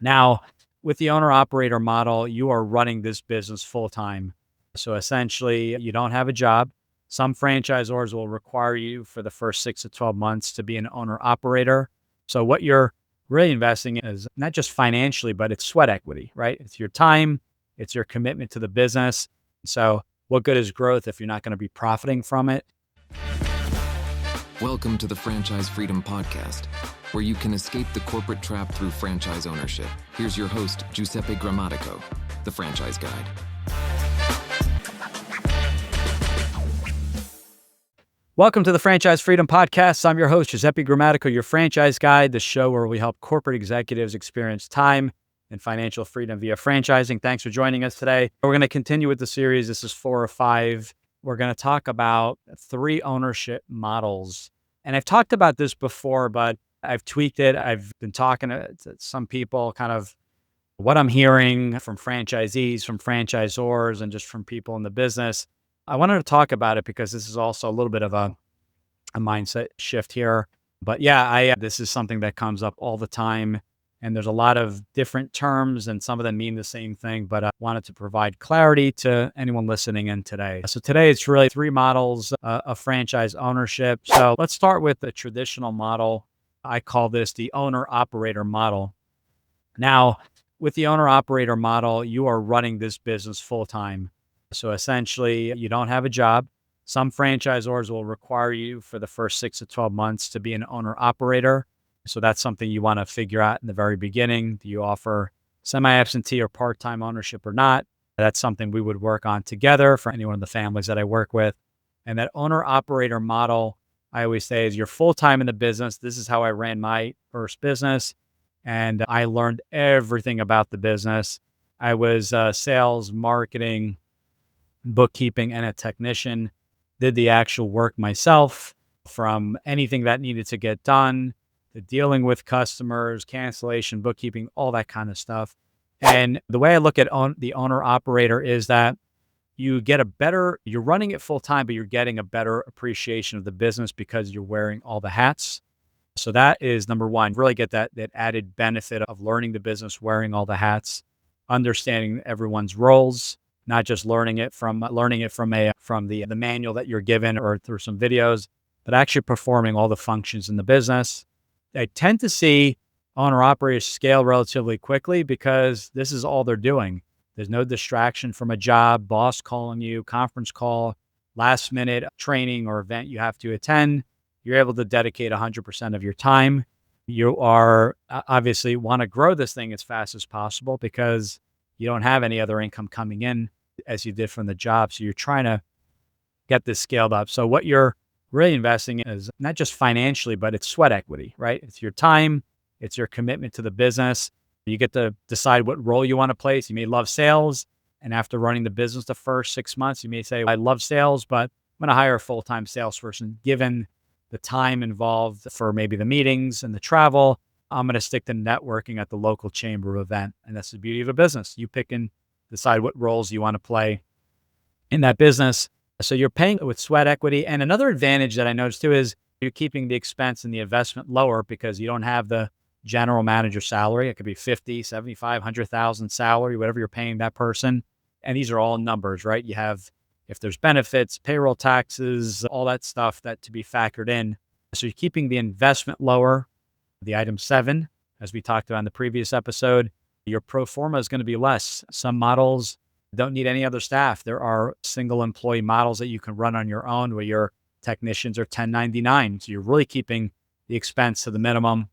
Now, with the owner operator model, you are running this business full time. So essentially, you don't have a job. Some franchisors will require you for the first 6 to 12 months to be an owner operator. So what you're really investing in is not just financially, but it's sweat equity, right? It's your time, it's your commitment to the business. So what good is growth if you're not going to be profiting from it? Welcome to the Franchise Freedom Podcast, where you can escape the corporate trap through franchise ownership. Here's your host, Giuseppe Grammatico, the Franchise Guide. Welcome to the Franchise Freedom Podcast. I'm your host, Giuseppe Grammatico, your franchise guide, the show where we help corporate executives experience time and financial freedom via franchising. Thanks for joining us today. We're going to continue with the series. This is 4 or 5. We're going to talk about 3 ownership models. And I've talked about this before, but I've tweaked it. I've been talking to some people, kind of what I'm hearing from franchisees, from franchisors, and just from people in the business. I wanted to talk about it because this is also a little bit of a mindset shift here. But yeah, this is something that comes up all the time. And there's a lot of different terms and some of them mean the same thing, but I wanted to provide clarity to anyone listening in today. So today it's really 3 models of franchise ownership. So let's start with the traditional model. I call this the owner operator model. Now, with the owner operator model, you are running this business full time. So essentially, you don't have a job. Some franchisors will require you for the first 6 to 12 months to be an owner operator. So that's something you want to figure out in the very beginning. Do you offer semi-absentee or part-time ownership or not? That's something we would work on together for any one of the families that I work with. And that owner operator model, I always say, is you're full-time in the business. This is how I ran my first business. And I learned everything about the business. I was sales, marketing, bookkeeping, and a technician. Did the actual work myself, from anything that needed to get done, to dealing with customers, cancellation, bookkeeping, all that kind of stuff. And the way I look at the owner operator is that you're running it full time, but you're getting a better appreciation of the business because you're wearing all the hats. So that is number one, really get that added benefit of learning the business, wearing all the hats, understanding everyone's roles, not just learning it from the manual that you're given or through some videos, but actually performing all the functions in the business. I tend to see owner operators scale relatively quickly because this is all they're doing. There's no distraction from a job, boss calling you, conference call, last minute training or event you have to attend. You're able to dedicate 100% of your time. You are obviously want to grow this thing as fast as possible because you don't have any other income coming in as you did from the job. So you're trying to get this scaled up. So what you're really investing in is not just financially, but it's sweat equity, right? It's your time, it's your commitment to the business. You get to decide what role you want to play. So you may love sales. And after running the business the first 6 months, you may say, I love sales, but I'm going to hire a full-time salesperson. Given the time involved for maybe the meetings and the travel, I'm going to stick to networking at the local chamber event. And that's the beauty of a business. You pick and decide what roles you want to play in that business. So you're paying with sweat equity. And another advantage that I noticed too is you're keeping the expense and the investment lower because you don't have the general manager salary. It could be 50, 75, 100,000 salary, whatever you're paying that person. And these are all numbers, right? You have, if there's benefits, payroll taxes, all that stuff that to be factored in. So you're keeping the investment lower. The item 7, as we talked about in the previous episode, your pro forma is going to be less. Some models don't need any other staff. There are single employee models that you can run on your own where your technicians are 1099. So you're really keeping the expense to the minimum,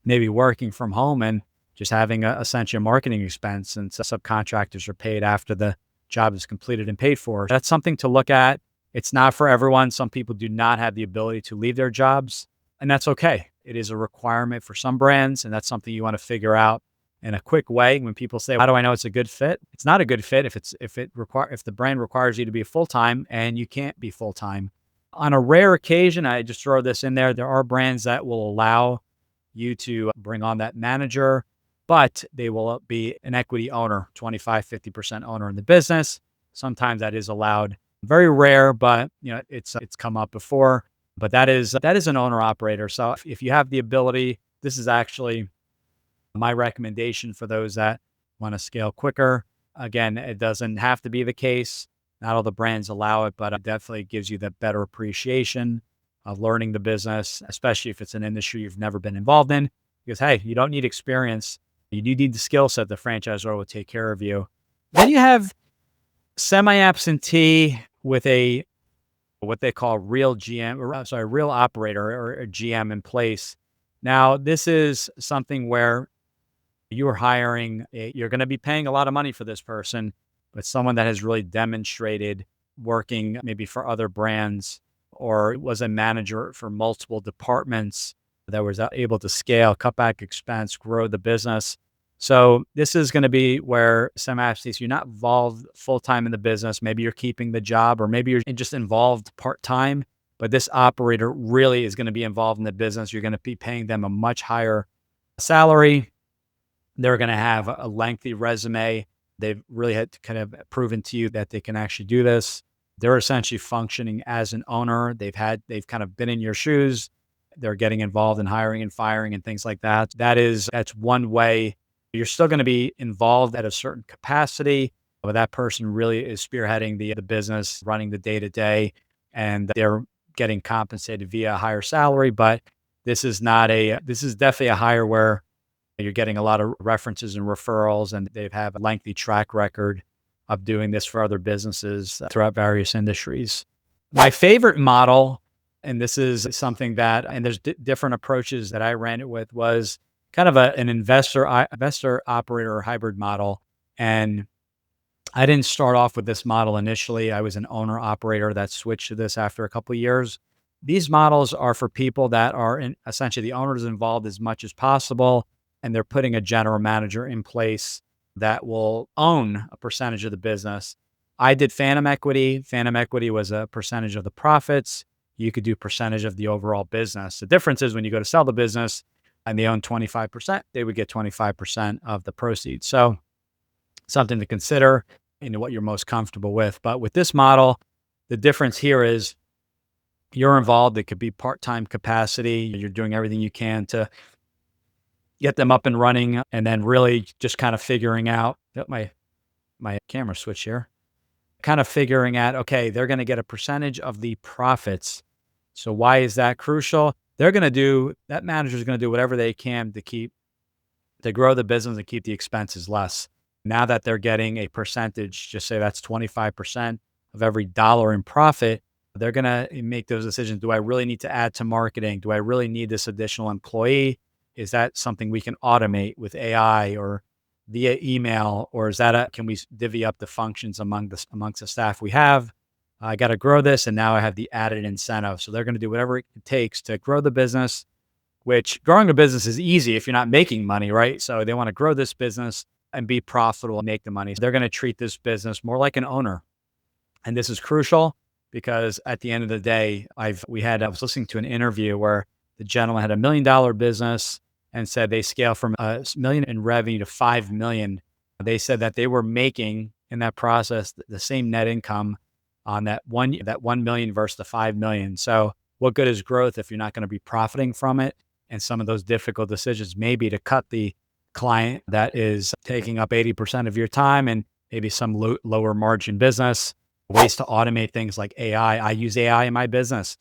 maybe working from home and just having essentially a marketing expense, and subcontractors are paid after the job is completed and paid for. That's something to look at. It's not for everyone. Some people do not have the ability to leave their jobs, and that's okay. It is a requirement for some brands, and that's something you want to figure out in a quick way. When people say, how do I know it's a good fit? It's not a good fit if the brand requires you to be full-time and you can't be full-time. On a rare occasion, I just throw this in there. There are brands that will allow you to bring on that manager, but they will be an equity owner, 25, 50% owner in the business. Sometimes that is allowed. Very rare, but it's come up before. But that is an owner operator. So if you have the ability, this is actually My recommendation for those that want to scale quicker, again, it doesn't have to be the case. Not all the brands allow it, but it definitely gives you the better appreciation of learning the business, especially if it's an industry you've never been involved in. Because, hey, you don't need experience. You do need the skill set. The franchisor will take care of you. Then you have semi-absentee with a what they call real GM, real operator or a GM in place. Now, this is something where you're hiring, you're going to be paying a lot of money for this person, but someone that has really demonstrated working maybe for other brands or was a manager for multiple departments that was able to scale, cut back expense, grow the business. So this is going to be where semi-absentee, you're not involved full-time in the business. Maybe you're keeping the job or maybe you're just involved part-time, but this operator really is going to be involved in the business. You're going to be paying them a much higher salary. They're going to have a lengthy resume. They've really had to kind of proven to you that they can actually do this. They're essentially functioning as an owner. They've kind of been in your shoes. They're getting involved in hiring and firing and things like that. That's one way. You're still going to be involved at a certain capacity, but that person really is spearheading the business, running the day-to-day, and they're getting compensated via a higher salary. But this is definitely a hire where you're getting a lot of references and referrals, and they have a lengthy track record of doing this for other businesses throughout various industries. My favorite model, and this is something that, and there's different approaches that I ran it with, was kind of an investor operator or hybrid model. And I didn't start off with this model initially. I was an owner operator that switched to this after a couple of years. These models are for people that are essentially the owners involved as much as possible, and they're putting a general manager in place that will own a percentage of the business. I did phantom equity. Phantom equity was a percentage of the profits. You could do percentage of the overall business. The difference is when you go to sell the business and they own 25%, they would get 25% of the proceeds. So something to consider into what you're most comfortable with. But with this model, the difference here is you're involved. It could be part-time capacity. You're doing everything you can to get them up and running, and then really just kind of figuring out that my camera switch here, kind of figuring out, okay, they're going to get a percentage of the profits. So why is that crucial? That manager is going to do whatever they can to grow the business and keep the expenses less. Now that they're getting a percentage, just say that's 25% of every dollar in profit, they're going to make those decisions. Do I really need to add to marketing? Do I really need this additional employee? Is that something we can automate with AI or via email? Or can we divvy up the functions amongst the staff we have? I got to grow this, and now I have the added incentive. So they're going to do whatever it takes to grow the business, which growing a business is easy if you're not making money, right? So they want to grow this business and be profitable and make the money. So they're going to treat this business more like an owner. And this is crucial because at the end of the day, I was listening to an interview where the gentleman had $1 million business and said they scale from $1 million in revenue to $5 million. They said that they were making in that process the same net income on that 1 million versus the 5 million. So what good is growth if you're not going to be profiting from it? And some of those difficult decisions may be to cut the client that is taking up 80% of your time and maybe some lower margin business, ways to automate things like AI. I use AI in my business.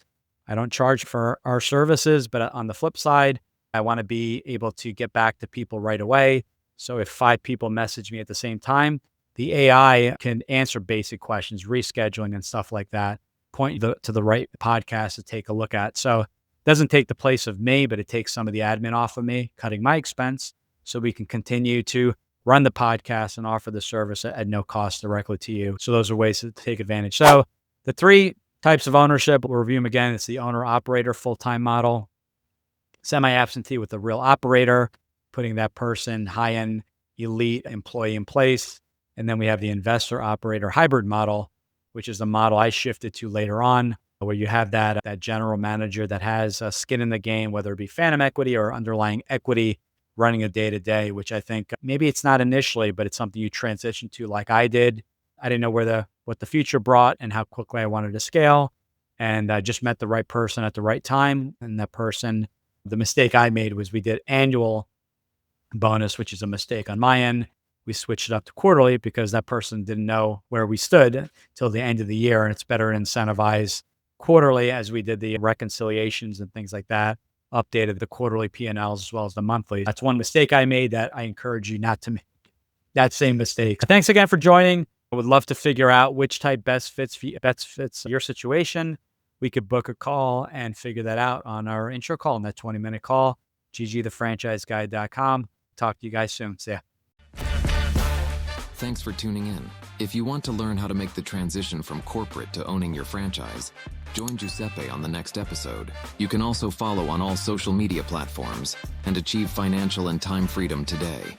I don't charge for our services, but on the flip side, I want to be able to get back to people right away. So if 5 people message me at the same time, the AI can answer basic questions, rescheduling and stuff like that, point you to the right podcast to take a look at. So it doesn't take the place of me, but it takes some of the admin off of me, cutting my expense so we can continue to run the podcast and offer the service at no cost directly to you. So those are ways to take advantage. So the 3 types of ownership, we'll review them again. It's the owner-operator full-time model, semi-absentee with a real operator, putting that person, high-end elite employee in place. And then we have the investor operator hybrid model, which is the model I shifted to later on, where you have that general manager that has skin in the game, whether it be phantom equity or underlying equity, running a day-to-day, which I think maybe it's not initially, but it's something you transition to like I did. I didn't know what the future brought and how quickly I wanted to scale. And I just met the right person at the right time. And that person, the mistake I made was we did annual bonus, which is a mistake on my end. We switched it up to quarterly because that person didn't know where we stood till the end of the year. And it's better to incentivize quarterly, as we did the reconciliations and things like that, updated the quarterly P&Ls as well as the monthly. That's one mistake I made that I encourage you not to make that same mistake. Thanks again for joining. I would love to figure out which type best fits your situation. We could book a call and figure that out on our intro call, in that 20-minute call. ggthefranchiseguide.com. Talk to you guys soon. See ya. Thanks for tuning in. If you want to learn how to make the transition from corporate to owning your franchise, join Giuseppe on the next episode. You can also follow on all social media platforms and achieve financial and time freedom today.